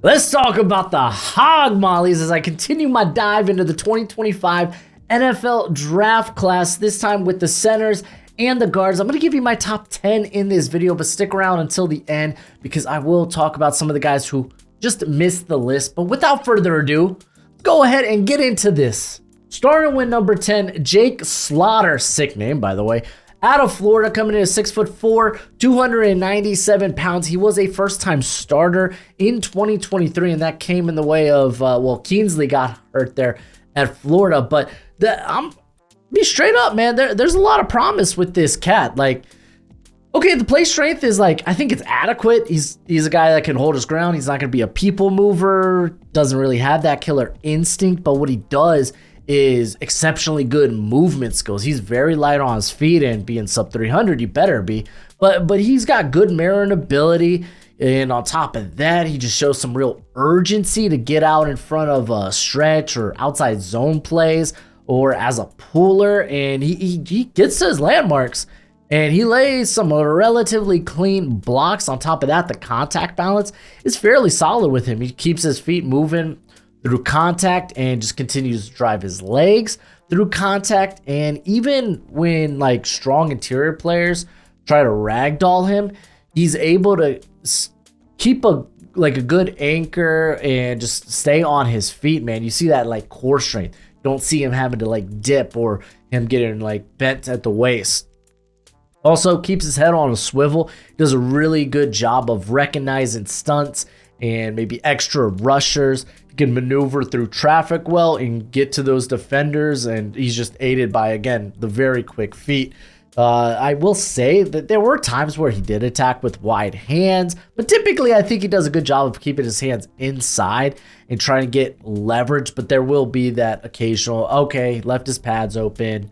Let's talk about the hog mollies as I continue my dive into the 2025 NFL draft class, this time with the centers and the guards. I'm going to give you my top 10 in this video, but stick around until the end because I will talk about some of the guys who just missed the list. But without further ado, go ahead and get into this. Starting with number 10, Jake Slaughter, sick name by the way, out of Florida, coming in at 6'4", 297 pounds. He was a first-time starter in 2023, and that came in the way of, Keensley got hurt there at Florida. But I'm be straight up, man. There's a lot of promise with this cat. Like, okay, the play strength is I think it's adequate. He's a guy that can hold his ground. He's not going to be a people mover. Doesn't really have that killer instinct, but what he does is exceptionally good movement skills. He's very light on his feet, and being sub 300, you better be. But he's got good mirroring ability, and on top of that, he just shows some real urgency to get out in front of a stretch or outside zone plays or as a puller, and he gets to his landmarks, and he lays some relatively clean blocks. On top of that, the contact balance is fairly solid with him. He keeps his feet moving through contact and just continues to drive his legs through contact. And even when strong interior players try to ragdoll him, he's able to keep a good anchor and just stay on his feet, man. You see that core strength. You don't see him having to dip or him getting bent at the waist. Also keeps his head on a swivel. Does a really good job of recognizing stunts and maybe extra rushers. He can maneuver through traffic well and get to those defenders, and he's just aided by, again, the very quick feet. I will say that there were times where he did attack with wide hands, but typically I think he does a good job of keeping his hands inside and trying to get leverage, but there will be that occasional, okay, left his pads open.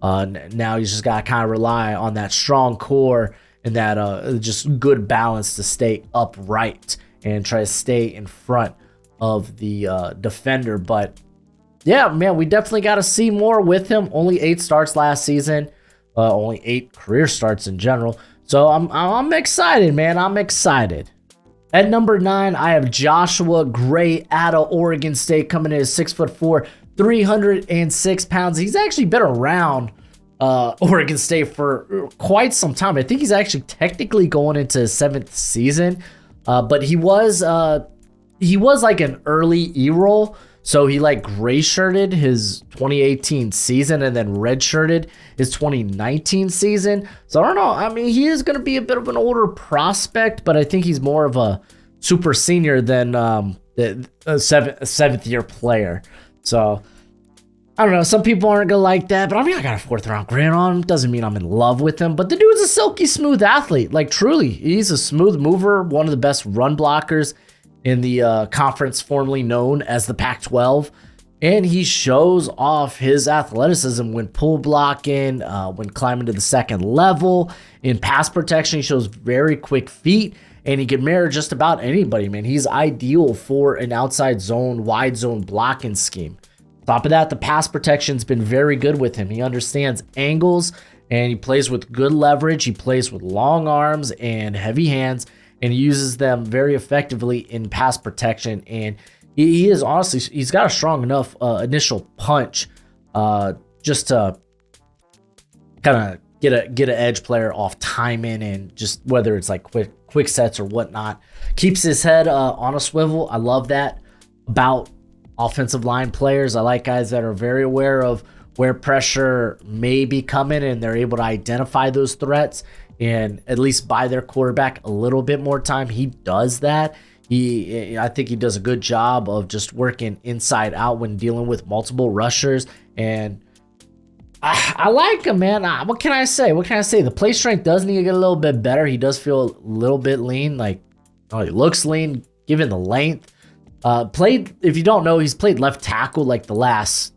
Now he's just got to kind of rely on that strong core and that just good balance to stay upright and try to stay in front of the defender. But yeah, man, we definitely got to see more with him. Only 8 starts last season, only 8 career starts in general. So I'm excited, man. I'm excited. At number 9, I have Joshua Gray out of Oregon State, coming in at 6'4", 306 pounds. He's actually been around Oregon State for quite some time. I think he's actually technically going into his 7th season. But he was an early E-roll, so he gray shirted his 2018 season and then red shirted his 2019 season. So I don't know. I mean, he is going to be a bit of an older prospect, but I think he's more of a super senior than a seventh year player. So I don't know. Some people aren't going to like that, but I mean, I got a 4th round grade on him. Doesn't mean I'm in love with him, but the dude's a silky smooth athlete. Truly, he's a smooth mover, one of the best run blockers in the conference formerly known as the Pac-12. And he shows off his athleticism when pull blocking, when climbing to the second level. In pass protection, he shows very quick feet, and he can mirror just about anybody, man. He's ideal for an outside zone, wide zone blocking scheme. Top of that, the pass protection's been very good with him. He understands angles, and he plays with good leverage. He plays with long arms and heavy hands, and he uses them very effectively in pass protection. And he is honestly, he's got a strong enough initial punch just to kind of get an edge player off timing, and just whether it's quick sets or whatnot. Keeps his head on a swivel. I love that about offensive line players. I like guys that are very aware of where pressure may be coming, and they're able to identify those threats and at least buy their quarterback a little bit more time. He does that. I think he does a good job of just working inside out when dealing with multiple rushers, and I like him, man. What can I say? The play strength does need to get a little bit better. He does feel a little bit lean. He looks lean given the length. If you don't know, he's played left tackle the last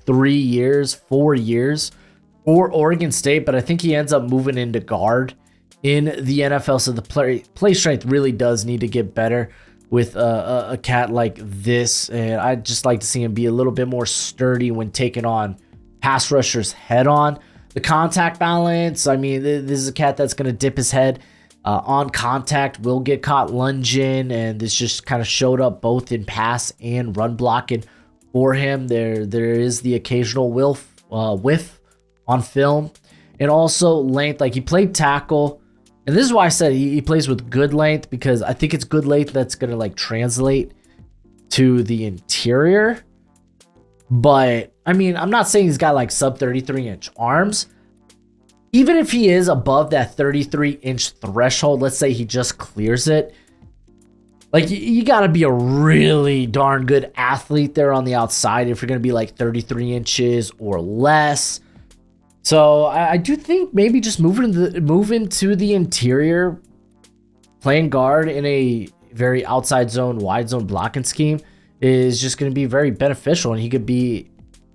4 years for Oregon State, but I think he ends up moving into guard in the NFL. So the play strength really does need to get better with a cat like this, and I'd just like to see him be a little bit more sturdy when taking on pass rushers head on. The contact balance, I mean, this is a cat that's going to dip his head on contact, will get caught lunging, and this just kind of showed up both in pass and run blocking for him. There is the occasional whiff on film, and also length. Like, he played tackle, and this is why I said he plays with good length, because I think it's good length that's gonna like translate to the interior. But I mean, I'm not saying he's got like sub 33-inch arms. Even if he is above that 33-inch threshold, let's say he just clears it, like, you got to be a really darn good athlete there on the outside if you're going to be like 33 inches or less. So I do think maybe just move into the interior, playing guard in a very outside zone, wide zone blocking scheme is just going to be very beneficial, and he could be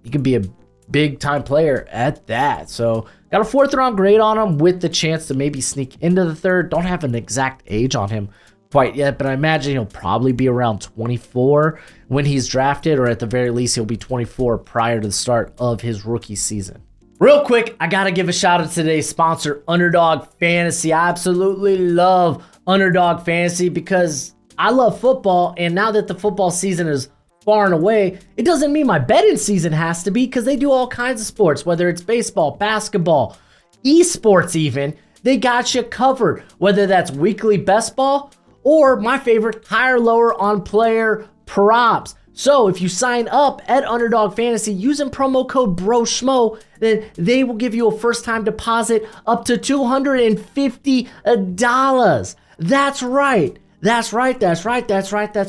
a big time player at that. So got a 4th round grade on him with the chance to maybe sneak into the 3rd. Don't have an exact age on him quite yet, but I imagine he'll probably be around 24 when he's drafted, or at the very least he'll be 24 prior to the start of his rookie season. Real quick, I gotta give a shout out to today's sponsor, Underdog Fantasy. I absolutely love Underdog Fantasy because I love football, and now that the football season is far and away, it doesn't mean my betting season has to be, because they do all kinds of sports, whether it's baseball, basketball, esports even. They got you covered, whether that's weekly best ball or my favorite, higher lower on player props. So if you sign up at Underdog Fantasy using promo code Broshmo, then they will give you a first time deposit up to $250. That's right. That's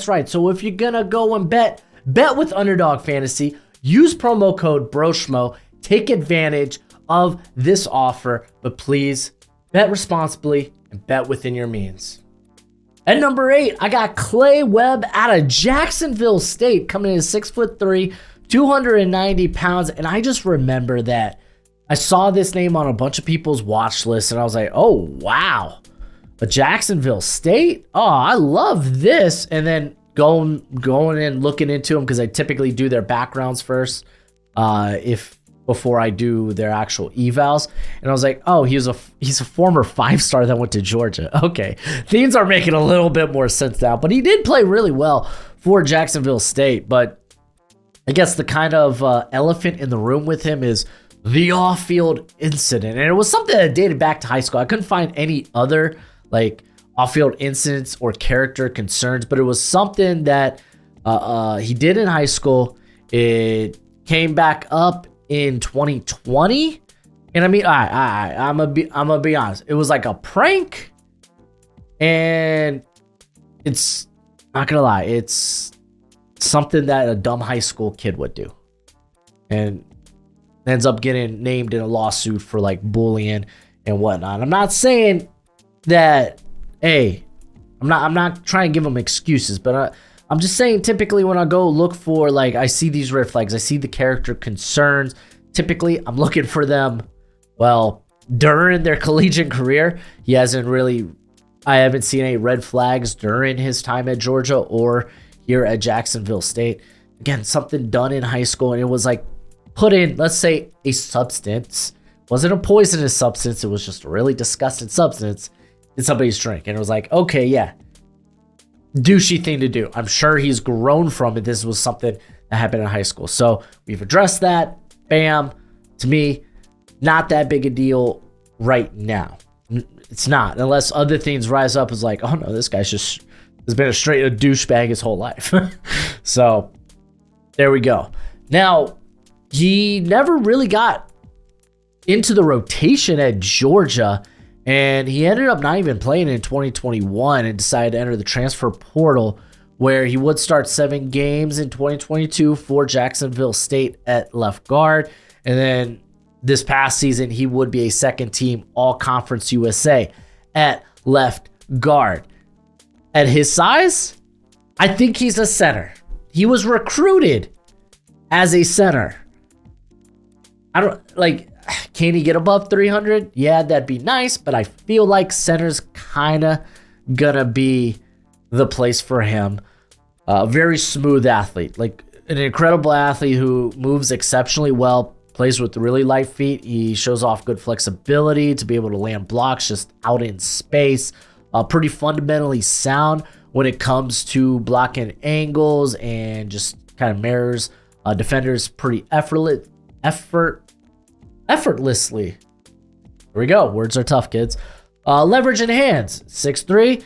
right. So if you're gonna go and bet with Underdog Fantasy, use promo code Broshmo, take advantage of this offer, but please bet responsibly and bet within your means. At number 8, I got Clay Webb out of Jacksonville State, coming in at 6'3", 290 pounds, and I just remember that I saw this name on a bunch of people's watch lists, and I was like, oh wow, a Jacksonville State? Oh, I love this. And then going and looking into them, because I typically do their backgrounds first before I do their actual evals. And I was like, oh, he's a former 5-star that went to Georgia. Okay, things are making a little bit more sense now. But he did play really well for Jacksonville State. But I guess the kind of elephant in the room with him is the off-field incident. And it was something that dated back to high school. I couldn't find any other like off-field incidents or character concerns, but it was something that he did in high school. It came back up in 2020, and I mean, I'm gonna be honest. It was like a prank, and it's not gonna lie, it's something that a dumb high school kid would do, and ends up getting named in a lawsuit for like bullying and whatnot. I'm not saying that, hey, I'm not trying to give them excuses, but I'm just saying, typically when I go look for, like, I see these red flags, I see the character concerns, typically I'm looking for them, well, during their collegiate career. I haven't seen any red flags during his time at Georgia or here at Jacksonville State. Again, something done in high school, and it was like put in, let's say, a substance. It wasn't a poisonous substance, it was just a really disgusting substance in somebody's drink. And it was like, okay, yeah, douchey thing to do. I'm sure he's grown from it. This was something that happened in high school. So we've addressed that. Bam. To me, not that big a deal right now. It's not, unless other things rise up as like, oh no, this guy's just has been a douchebag his whole life. So there we go. Now, he never really got into the rotation at Georgia, and he ended up not even playing in 2021 and decided to enter the transfer portal, where he would start 7 games in 2022 for Jacksonville State at left guard. And then this past season, he would be a second team All-Conference USA at left guard. At his size, I think he's a center. He was recruited as a center. Can he get above 300? Yeah, that'd be nice, but I feel like center's kind of gonna be the place for him. Very smooth athlete, like an incredible athlete who moves exceptionally well, plays with really light feet. He shows off good flexibility to be able to land blocks just out in space. Pretty fundamentally sound when it comes to blocking angles and just kind of mirrors defenders pretty effortlessly. Here we go. Words are tough, kids. Leverage in hands. 6'3".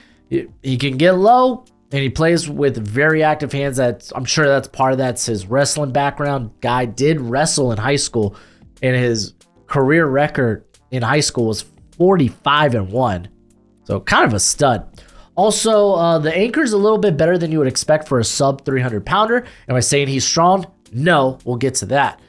He can get low, and he plays with very active hands. I'm sure that's part of that's his wrestling background. Guy did wrestle in high school, and his career record in high school was 45-1. So kind of a stud. Also, the anchor's a little bit better than you would expect for a sub 300 pounder. Am I saying he's strong? No, we'll get to that.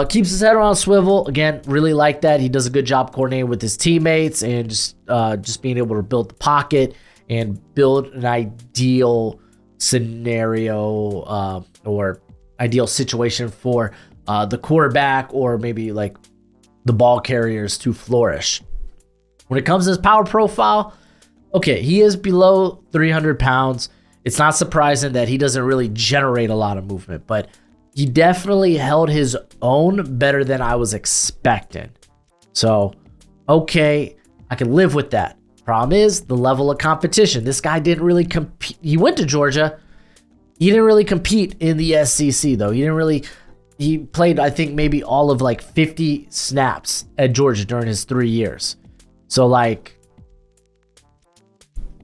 Keeps his head on a swivel. Again, really like that. He does a good job coordinating with his teammates and just being able to build the pocket and build an ideal scenario or ideal situation for the quarterback or maybe like the ball carriers to flourish. When it comes to his power profile, okay, he is below 300 pounds. It's not surprising that he doesn't really generate a lot of movement, but he definitely held his own better than I was expecting. So, okay, I can live with that. Problem is the level of competition. This guy didn't really compete. He went to Georgia. He didn't really compete in the SEC, though. He played, I think, maybe all of like 50 snaps at Georgia during his 3 years. So, like,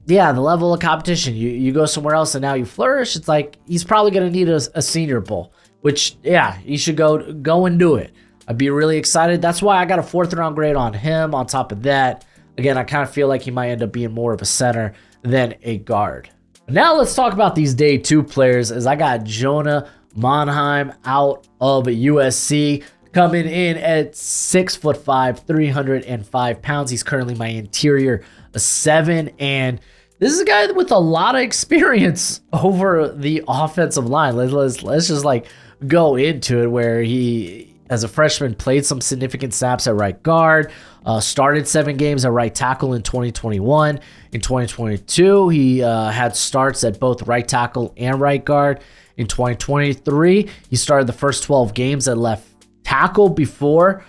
yeah, the level of competition. You go somewhere else and now you flourish. It's like he's probably going to need a Senior Bowl, which, yeah, you should go and do it. I'd be really excited. That's why I got a 4th round grade on him. On top of that, again, I kind of feel like he might end up being more of a center than a guard. Now let's talk about these day 2 players, as I got Jonah Monheim out of USC coming in at 6'5", 305 pounds. He's currently my interior 7, and this is a guy with a lot of experience over the offensive line. Let's just like go into it, where he, as a freshman, played some significant snaps at right guard, started 7 games at right tackle in 2021. In 2022, he had starts at both right tackle and right guard. In 2023, he started the first 12 games at left tackle before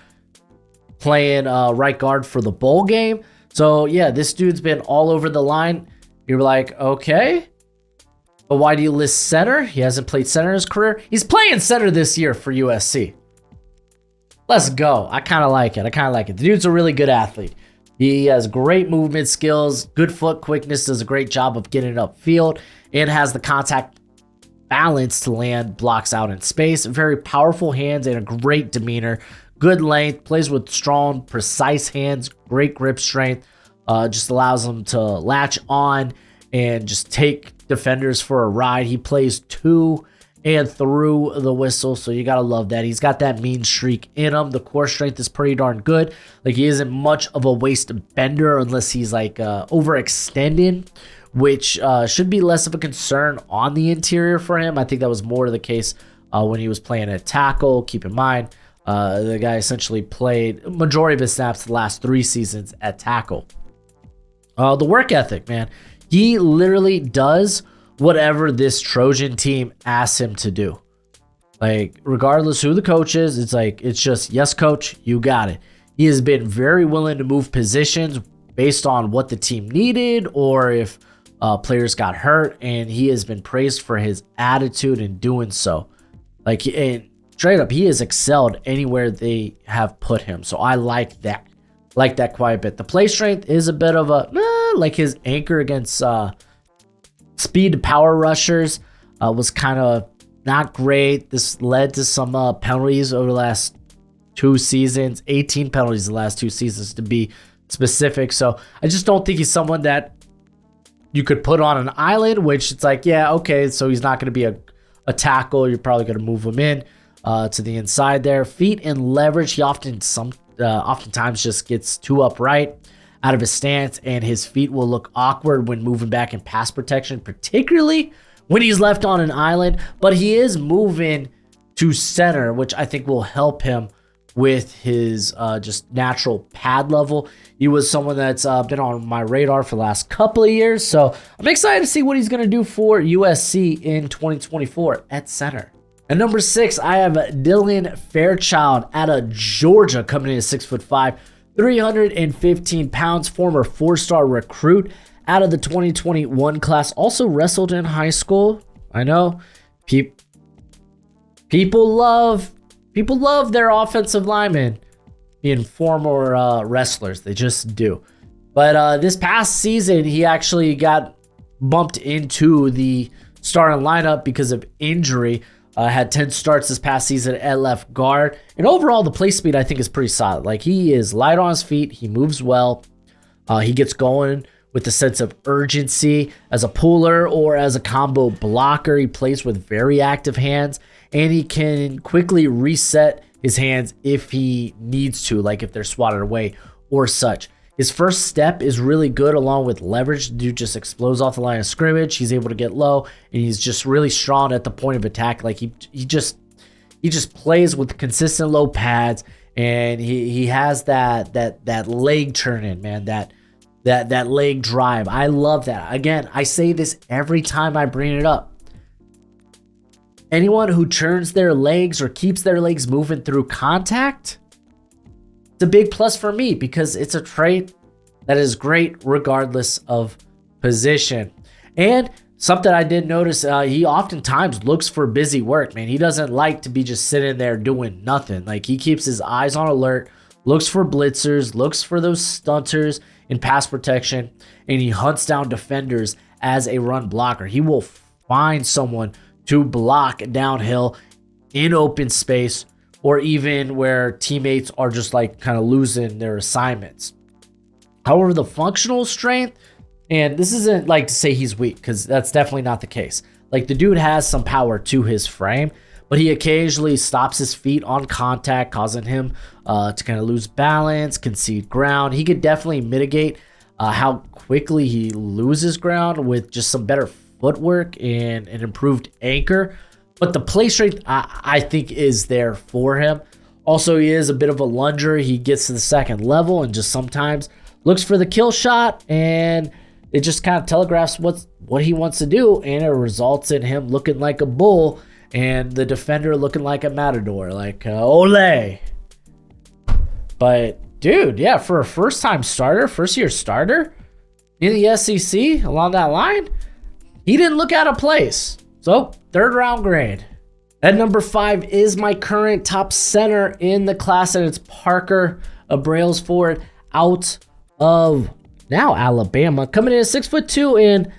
playing right guard for the bowl game. So yeah, this dude's been all over the line. You're like, okay, but why do you list center? He hasn't played center in his career. He's playing center this year for USC. Let's go. I kind of like it. The dude's a really good athlete. He has great movement skills, good foot quickness, does a great job of getting it upfield, and has the contact balance to land blocks out in space. Very powerful hands and a great demeanor. Good length, plays with strong, precise hands, great grip strength. Just allows him to latch on and just take defenders for a ride. He plays to and through the whistle, so you gotta love that. He's got that mean streak in him. The core strength is pretty darn good. Like, he isn't much of a waist bender unless he's like overextending, which should be less of a concern on the interior for him. I think that was more the case when he was playing at tackle. Keep in mind, the guy essentially played majority of his snaps the last 3 seasons at tackle. The work ethic, man. He literally does whatever this Trojan team asks him to do. Like, regardless who the coach is, it's just, yes, coach, you got it. He has been very willing to move positions based on what the team needed or if players got hurt, and he has been praised for his attitude in doing so. Like, and straight up, he has excelled anywhere they have put him. So I like that. Like that quite a bit. The play strength is a bit of a, like his anchor against speed to power rushers was kind of not great. This led to some penalties over the last 2 seasons, 18 penalties the last 2 seasons to be specific. So I just don't think he's someone that you could put on an island, which it's like, yeah, okay, so he's not going to be a tackle. You're probably going to move him in to the inside there. Feet and leverage, he oftentimes just gets too upright out of his stance, and his feet will look awkward when moving back in pass protection, particularly when he's left on an island. But he is moving to center, which I think will help him with his just natural pad level. He was someone that's been on my radar for the last couple of years, so I'm excited to see what he's going to do for USC in 2024 at center. At number 6, I have Dylan Fairchild out of Georgia, coming in at 6'5", 315 pounds, former 4-star recruit out of the 2021 class. Also wrestled in high school. I know people love their offensive linemen being former wrestlers. They just do. But this past season, he actually got bumped into the starting lineup because of injury. Had 10 starts this past season at left guard. And overall, the play speed, I think, is pretty solid. Like, he is light on his feet. He moves well. He gets going with a sense of urgency as a puller or as a combo blocker. He plays with very active hands, and he can quickly reset his hands if he needs to, like if they're swatted away or such. His first step is really good along with leverage. The dude just explodes off the line of scrimmage. He's able to get low, and he's just really strong at the point of attack. Like he just plays with consistent low pads, and he has that leg turning, man, that leg drive. I love that. Again, I say this every time I bring it up. Anyone who turns their legs or keeps their legs moving through contact, it's a big plus for me because it's a trait that is great regardless of position. And something I did notice, he oftentimes looks for busy work, man. He doesn't like to be just sitting there doing nothing. Like, he keeps his eyes on alert, looks for blitzers, looks for those stunters in pass protection, and he hunts down defenders as a run blocker. He will find someone to block downhill in open space, or even where teammates are just like kind of losing their assignments. However, the functional strength, and this isn't like to say he's weak, because that's definitely not the case. Like, the dude has some power to his frame, but he occasionally stops his feet on contact, causing him to kind of lose balance, concede ground. He could definitely mitigate how quickly he loses ground with just some better footwork and an improved anchor. But the play strength, I think, is there for him. Also, he is a bit of a lunger. He gets to the second level and just sometimes looks for the kill shot, and it just kind of telegraphs what he wants to do, and it results in him looking like a bull and the defender looking like a matador, like ole. But dude, yeah, for a first-year starter in the SEC along that line, he didn't look out of place. So, third round grade. At number 5 is my current top center in the class, and it's Parker Brailsford out of now Alabama, coming in at 6'2" and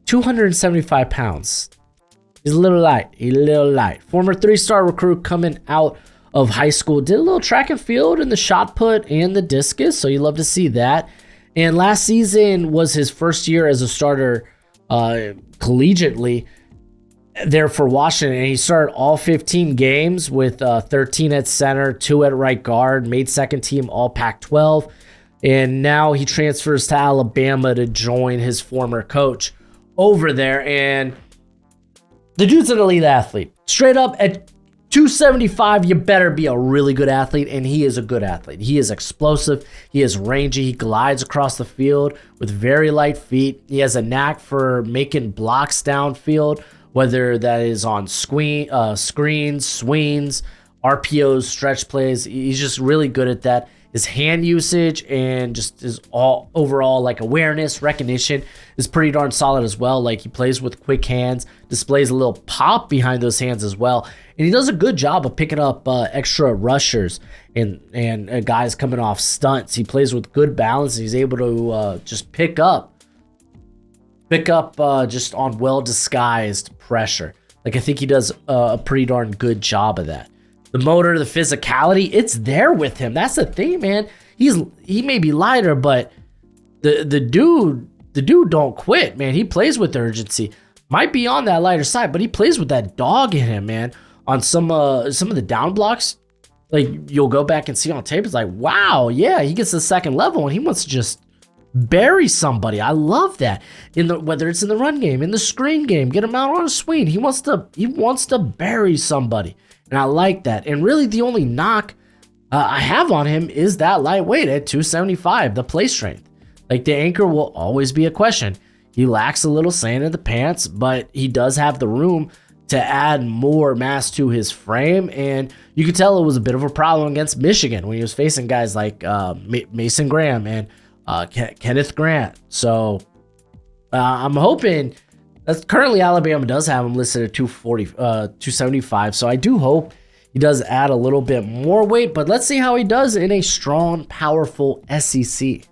275 pounds. He's a little light. Former 3-star recruit coming out of high school. Did a little track and field in the shot put and the discus, so you love to see that. And last season was his first year as a starter collegiately there for Washington, and he started all 15 games with 13 at center, 2 at right guard, made second team all Pac-12, and now he transfers to Alabama to join his former coach over there. And the dude's an elite athlete. Straight up, at 275, you better be a really good athlete, and he is a good athlete. He is explosive, he is rangy, he glides across the field with very light feet. He has a knack for making blocks downfield, whether that is on screens, swings, RPOs, stretch plays. He's just really good at that. His hand usage and just his overall like awareness, recognition is pretty darn solid as well. Like, he plays with quick hands, displays a little pop behind those hands as well. And he does a good job of picking up extra rushers and guys coming off stunts. He plays with good balance. He's able to just pick up just on well-disguised pressure. Like, I think he does a pretty darn good job of that. The motor, the physicality, it's there with him. That's the thing, man. He may be lighter, but the dude don't quit, man. He plays with urgency. Might be on that lighter side, but he plays with that dog in him, man. On some of the down blocks, like, you'll go back and see on tape, it's like, wow, yeah, he gets to the second level and he wants to just bury somebody. I love that. Whether it's in the run game, in the screen game, get him out on a swing. He wants to bury somebody. And I like that. And really the only knock I have on him is that lightweight at 275, the play strength. Like, the anchor will always be a question. He lacks a little sand in the pants, but he does have the room to add more mass to his frame. And you could tell it was a bit of a problem against Michigan when he was facing guys like Mason Graham and Kenneth Grant. So I'm hoping that's currently Alabama does have him listed at 275. So I do hope he does add a little bit more weight, but let's see how he does in a strong, powerful SEC.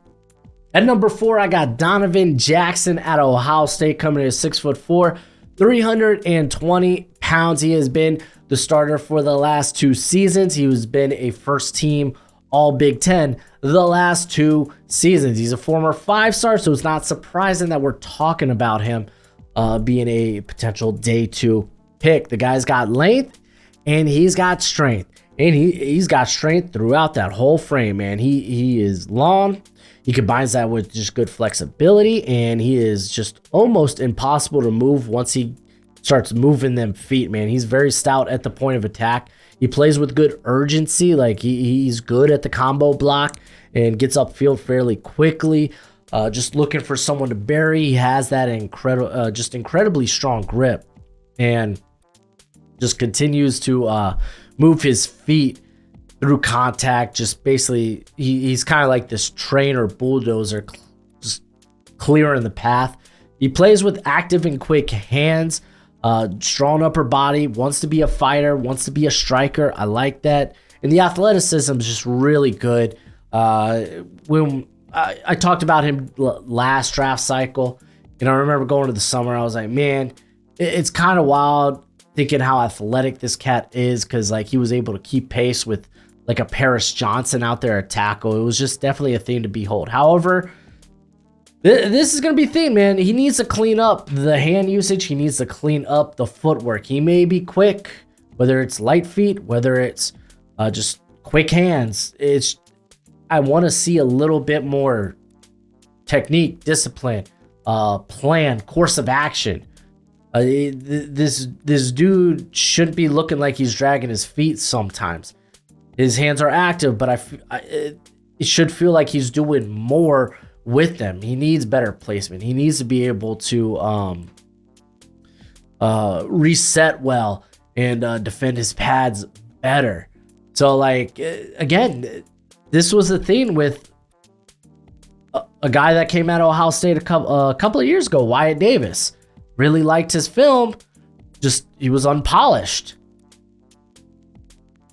At number 4, I got Donovan Jackson out of Ohio State, coming in at 6'4", 320 pounds. He has been the starter for the last 2 seasons. He has been a first team All Big Ten the last 2 seasons. He's a former 5-star, so it's not surprising that we're talking about him being a potential day 2 pick. The guy's got length and he's got strength, and he's got strength throughout that whole frame, man. He is long. He combines that with just good flexibility, and he is just almost impossible to move once he starts moving them feet, man. He's very stout at the point of attack. He plays with good urgency. Like he's good at the combo block and gets upfield fairly quickly. Just looking for someone to bury. He has that incredibly strong grip, and just continues to move his feet through contact. Just basically, he's kind of like this trainer bulldozer, just clearing the path. He plays with active and quick hands, strong upper body, wants to be a fighter, wants to be a striker. I like that. And the athleticism is just really good. When I talked about him last draft cycle, and I remember going to the summer, I was like, man, it's kind of wild thinking how athletic this cat is, because like he was able to keep pace with like a Paris Johnson out there at tackle. It was just definitely a thing to behold. However, this is going to be a thing, man. He needs to clean up the hand usage. He needs to clean up the footwork. He may be quick, whether it's light feet, whether it's just quick hands. I want to see a little bit more technique, discipline, plan, course of action. This dude shouldn't be looking like he's dragging his feet sometimes. His hands are active, but it should feel like he's doing more with them. He needs better placement. He needs to be able to reset well and defend his pads better. So, like, again, this was the thing with a guy that came out of Ohio State a couple of years ago, Wyatt Davis. Really liked his film, just he was unpolished.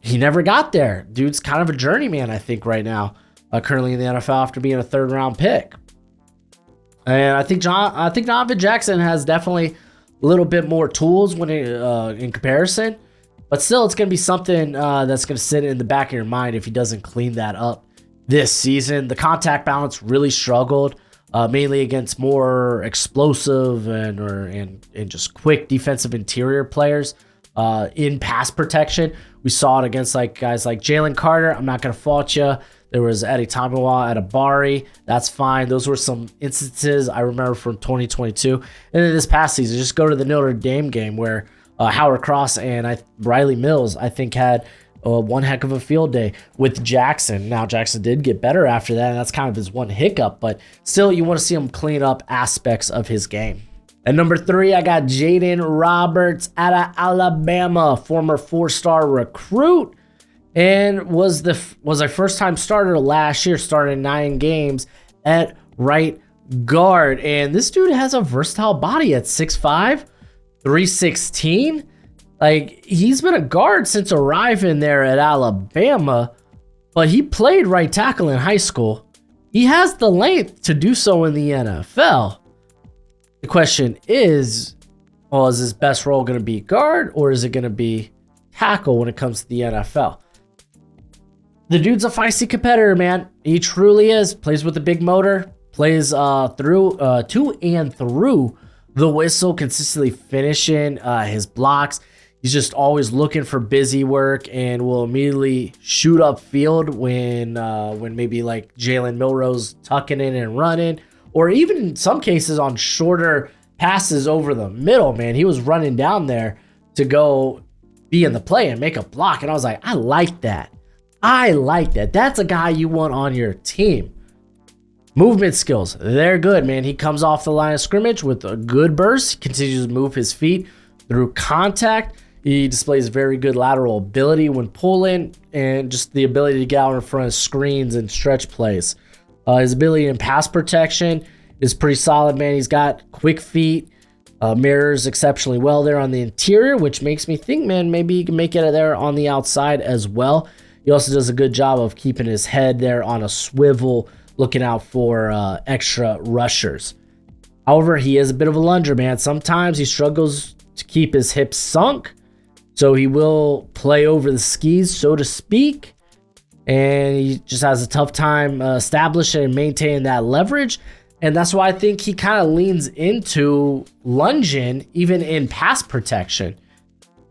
He never got there. Dude's kind of a journeyman, I think, right now, currently in the NFL after being a 3rd-round pick. And I think Donovan Jackson has definitely a little bit more tools when in comparison, but still, it's going to be something that's going to sit in the back of your mind if he doesn't clean that up this season. The contact balance really struggled, mainly against more explosive and just quick defensive interior players in pass protection. We saw it against like guys like Jalen Carter. I'm not going to fault you. There was Eddie Tamawa at Abari. That's fine. Those were some instances I remember from 2022. And then this past season, just go to the Notre Dame game where Howard Cross and Riley Mills, I think, had one heck of a field day with Jackson. Now, Jackson did get better after that, and that's kind of his one hiccup, but still, you want to see him clean up aspects of his game. At number 3, I got Jaeden Roberts out of Alabama, former 4-star recruit, and was a first-time starter last year, started 9 games at right guard. And this dude has a versatile body at 6'5", 316. Like, he's been a guard since arriving there at Alabama, but he played right tackle in high school. He has the length to do so in the NFL. The question is, well, is his best role going to be guard, or is it going to be tackle when it comes to the NFL? The dude's a feisty competitor, man. He truly is. Plays with a big motor. Plays through to and through the whistle, consistently finishing his blocks. He's just always looking for busy work and will immediately shoot upfield when maybe like Jalen Milroe's tucking in and running, or even in some cases on shorter passes over the middle, man. He was running down there to go be in the play and make a block. And I was like, I like that. I like that. That's a guy you want on your team. Movement skills, they're good, man. He comes off the line of scrimmage with a good burst. He continues to move his feet through contact. He displays very good lateral ability when pulling, and just the ability to get out in front of screens and stretch plays. His ability in pass protection is pretty solid, man. He's got quick feet, mirrors exceptionally well there on the interior, which makes me think, man, maybe he can make it there on the outside as well. He also does a good job of keeping his head there on a swivel, looking out for extra rushers. However, he is a bit of a lunger, man. Sometimes he struggles to keep his hips sunk, so he will play over the skis, so to speak, and he just has a tough time establishing and maintaining that leverage. And that's why I think he kind of leans into lunging even in pass protection.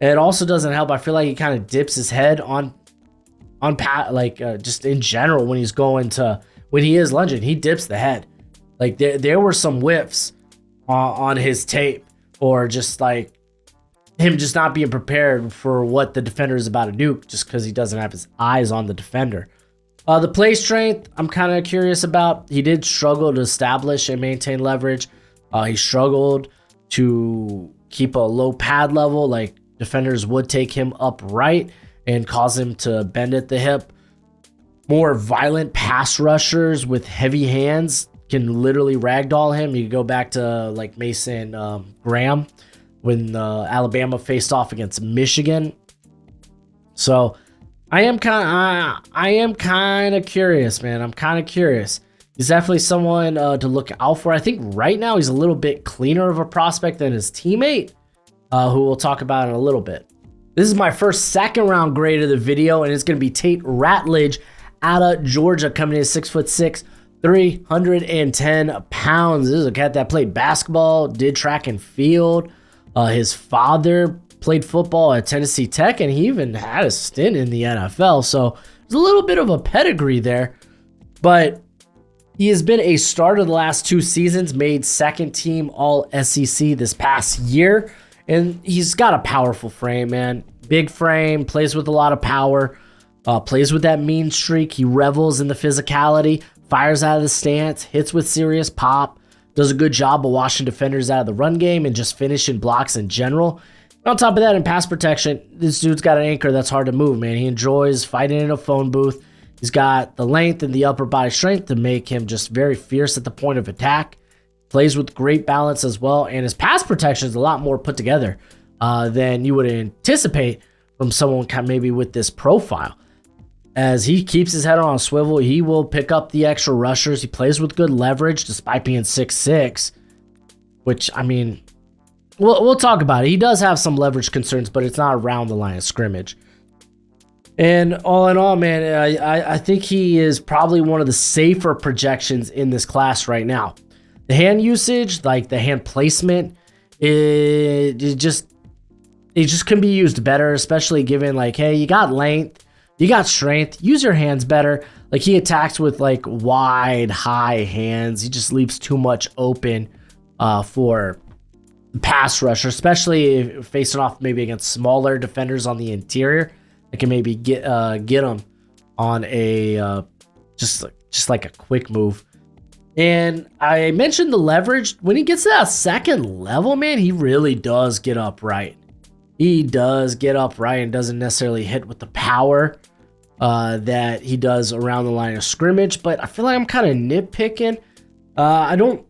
It also doesn't help. I feel like he kind of dips his head on just in general when he is lunging, he dips the head. Like there were some whiffs on his tape, or just like him just not being prepared for what the defender is about to do, just because he doesn't have his eyes on the defender. The play strength, I'm kind of curious about. He did struggle to establish and maintain leverage. He struggled to keep a low pad level, like defenders would take him upright and cause him to bend at the hip. More violent pass rushers with heavy hands can literally ragdoll him. You go back to like Mason Graham when Alabama faced off against Michigan. So I am kind of curious, man. I'm kind of curious. He's definitely someone to look out for. I think right now he's a little bit cleaner of a prospect than his teammate, who we'll talk about in a little bit. This is my first second round grade of the video, and it's going to be Tate Ratledge out of Georgia, coming in 6'6", 310 pounds. This is a cat that played basketball, did track and field. His father played football at Tennessee Tech, and he even had a stint in the NFL. So there's a little bit of a pedigree there, but he has been a starter the last 2 seasons, made second team All SEC this past year, and he's got a powerful frame, man. Big frame, plays with a lot of power, plays with that mean streak. He revels in the physicality, fires out of the stance, hits with serious pop, does a good job of washing defenders out of the run game and just finishing blocks in general. On top of that, in pass protection, this dude's got an anchor that's hard to move, man. He enjoys fighting in a phone booth. He's got the length and the upper body strength to make him just very fierce at the point of attack. Plays with great balance as well, and his pass protection is a lot more put together than you would anticipate from someone kind of maybe with this profile. As he keeps his head on a swivel, he will pick up the extra rushers. He plays with good leverage despite being 6'6", which, I mean, we'll talk about it. He does have some leverage concerns, but it's not around the line of scrimmage. And all in all, man, I think he is probably one of the safer projections in this class right now. The hand usage, like the hand placement, it just can be used better, especially given like, hey, you got length, you got strength, use your hands better. Like he attacks with like wide, high hands. He just leaves too much open for pass rusher, especially facing off maybe against smaller defenders on the interior. That can maybe get him on a just like a quick move. And I mentioned the leverage. When he gets to that second level, man, he really does get upright. He does get upright and doesn't necessarily hit with the power that he does around the line of scrimmage. But I feel like I'm kind of nitpicking. I don't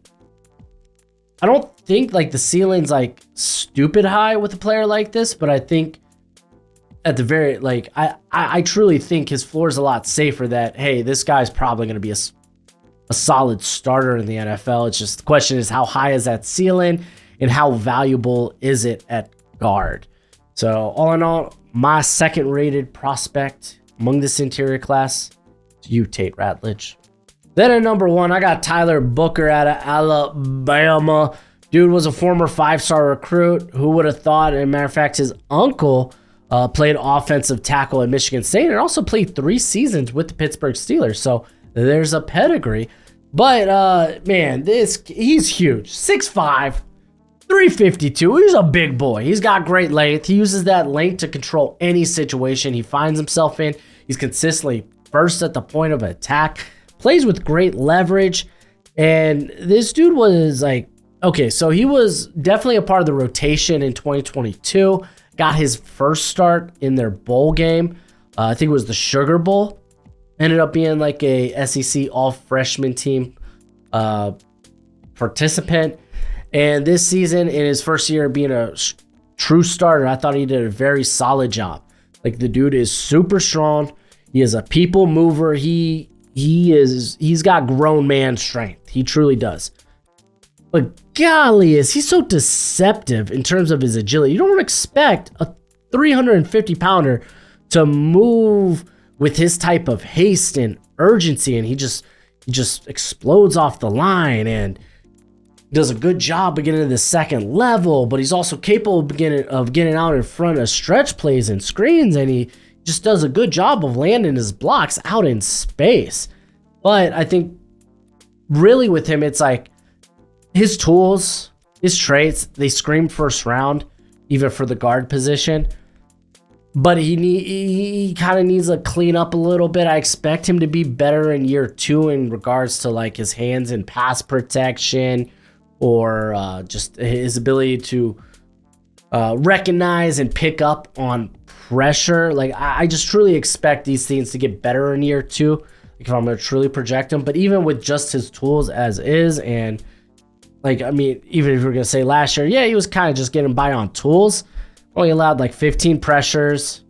think like the ceiling's like stupid high with a player like this, but I think at the very, like, I truly think his floor is a lot safer. That, hey, this guy's probably going to be a solid starter in the NFL. It's just the question is, how high is that ceiling and how valuable is it at guard? So all in all, my second rated prospect among this interior class is you, Tate Ratledge. Then at number 1, I got Tyler Booker out of Alabama. Dude was a former 5-star recruit. Who would have thought? As a matter of fact, his uncle played offensive tackle at Michigan State and also played 3 seasons with the Pittsburgh Steelers. So there's a pedigree. But, man, he's huge. 6'5", 352. He's a big boy. He's got great length. He uses that length to control any situation he finds himself in. He's consistently first at the point of attack. Plays with great leverage. And this dude was like, okay, so he was definitely a part of the rotation in 2022. Got his first start in their bowl game. I think it was the Sugar Bowl. Ended up being like a SEC all-freshman team participant. And this season, in his first year being a true starter, I thought he did a very solid job. Like, the dude is super strong. He is a people mover. He's got grown man strength. He truly does. But golly, is he so deceptive in terms of his agility. You don't expect a 350-pounder to move with his type of haste and urgency, and he just explodes off the line and does a good job of getting to the second level, but he's also capable of getting out in front of stretch plays and screens, and he just does a good job of landing his blocks out in space. But I think really with him, it's like his tools, his traits, they scream first round, even for the guard position. But he kind of needs to clean up a little bit. I expect him to be better in year 2 in regards to like his hands and pass protection, or just his ability to recognize and pick up on pressure. Like, I just truly expect these things to get better in year 2, like, if I'm going to truly project him. But even with just his tools as is, and like, I mean, even if we're going to say last year, yeah, he was kind of just getting by on tools. Only allowed like 15 pressures,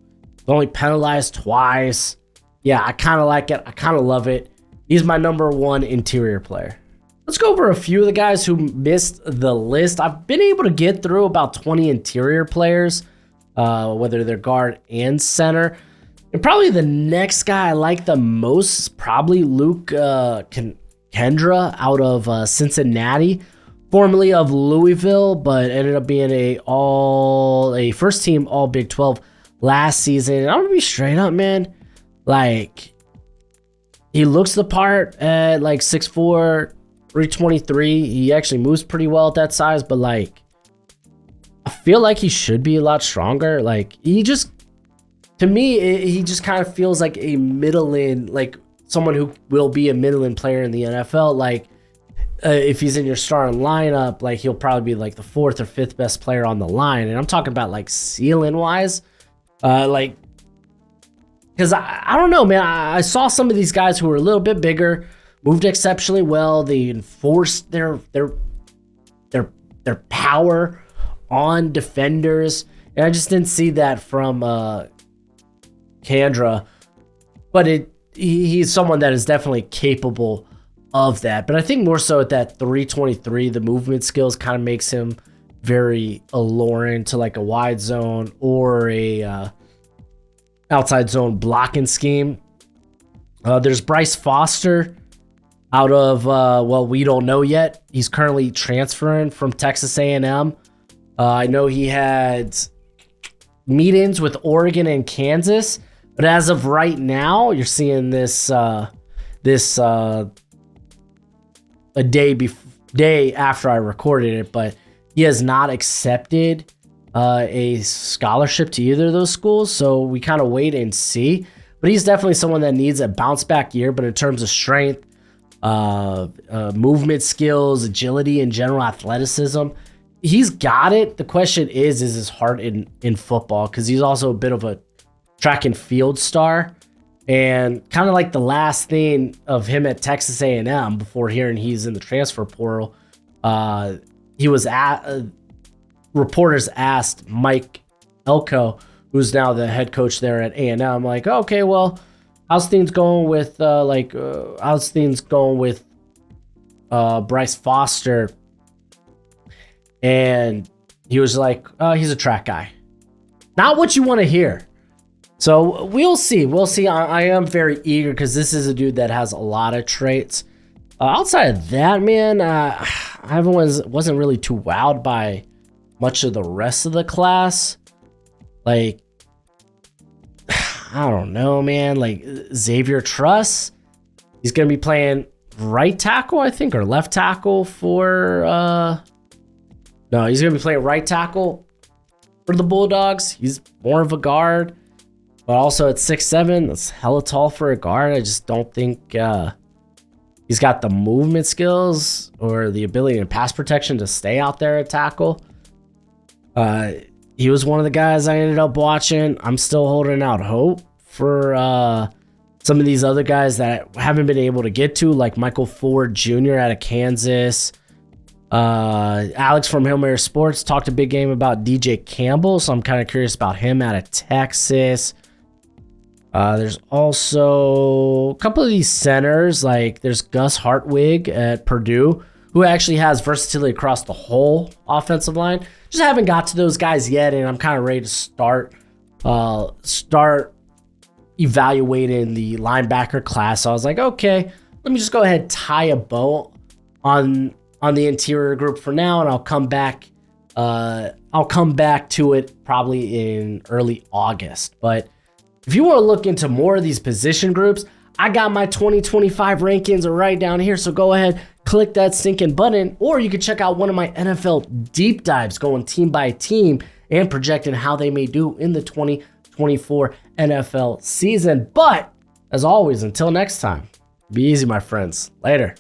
only penalized twice. Yeah, I kind of like it. I kind of love it. He's my number 1 interior player. Let's go over a few of the guys who missed the list. I've been able to get through about 20 interior players, whether they're guard and center. And probably the next guy I like the most is probably Luke Kendra out of Cincinnati, formerly of Louisville, but ended up being a first team All Big 12 last season. And I'm gonna be straight up, man. Like, he looks the part at like 6'4", 323. He actually moves pretty well at that size, but like, I feel like he should be a lot stronger. Like, he just kind of feels like a middling, like someone who will be a middling player in the NFL. Like, if he's in your starting lineup, like, he'll probably be like the 4th or 5th best player on the line. And I'm talking about like ceiling wise, like, because I don't know, man. I saw some of these guys who were a little bit bigger, moved exceptionally well. They enforced their power on defenders, and I just didn't see that from Kendra. But he's someone that is definitely capable of that. But I think more so at that 323, the movement skills kind of makes him very alluring to like a wide zone or a outside zone blocking scheme. There's Bryce Foster out of, well, we don't know yet. He's currently transferring from Texas A&M. I know he had meetings with Oregon and Kansas, but as of right now, you're seeing this a day after I recorded it, but he has not accepted a scholarship to either of those schools, so we kind of wait and see. But he's definitely someone that needs a bounce back year, but in terms of strength, movement skills, agility, in general athleticism, he's got it. The question is his heart in football, because he's also a bit of a track and field star, and kind of like the last thing of him at Texas A&M before hearing he's in the transfer portal. He was reporters asked Mike Elko, who's now the head coach there at A&M, like, okay, well, how's things going with Bryce Foster? And he was like, he's a track guy. Not what you want to hear. So we'll see. I am very eager, because this is a dude that has a lot of traits. Outside of that, man, I wasn't really too wowed by much of the rest of the class. Like, I don't know, man. Like, Xavier Truss, he's going to be playing right tackle, I think, or left tackle for... No, he's going to be playing right tackle for the Bulldogs. He's more of a guard, but also at 6'7", that's hella tall for a guard. I just don't think he's got the movement skills or the ability and pass protection to stay out there at tackle. He was one of the guys I ended up watching. I'm still holding out hope for some of these other guys that haven't been able to get to, like Michael Ford Jr. out of Kansas, Alex from Hail Mary Sports talked a big game about DJ Campbell, so I'm kind of curious about him out of Texas. There's also a couple of these centers, like there's Gus Hartwig at Purdue, who actually has versatility across the whole offensive line. Just haven't got to those guys yet, and I'm kind of ready to start evaluating the linebacker class. So I was like, okay, let me just go ahead and tie a bow on the interior group for now, and I'll come back to it probably in early August. But if you want to look into more of these position groups, I got my 2025 rankings right down here. So go ahead, click that sinking button, or you can check out one of my NFL deep dives going team by team and projecting how they may do in the 2024 NFL season. But as always, until next time, be easy, my friends. Later.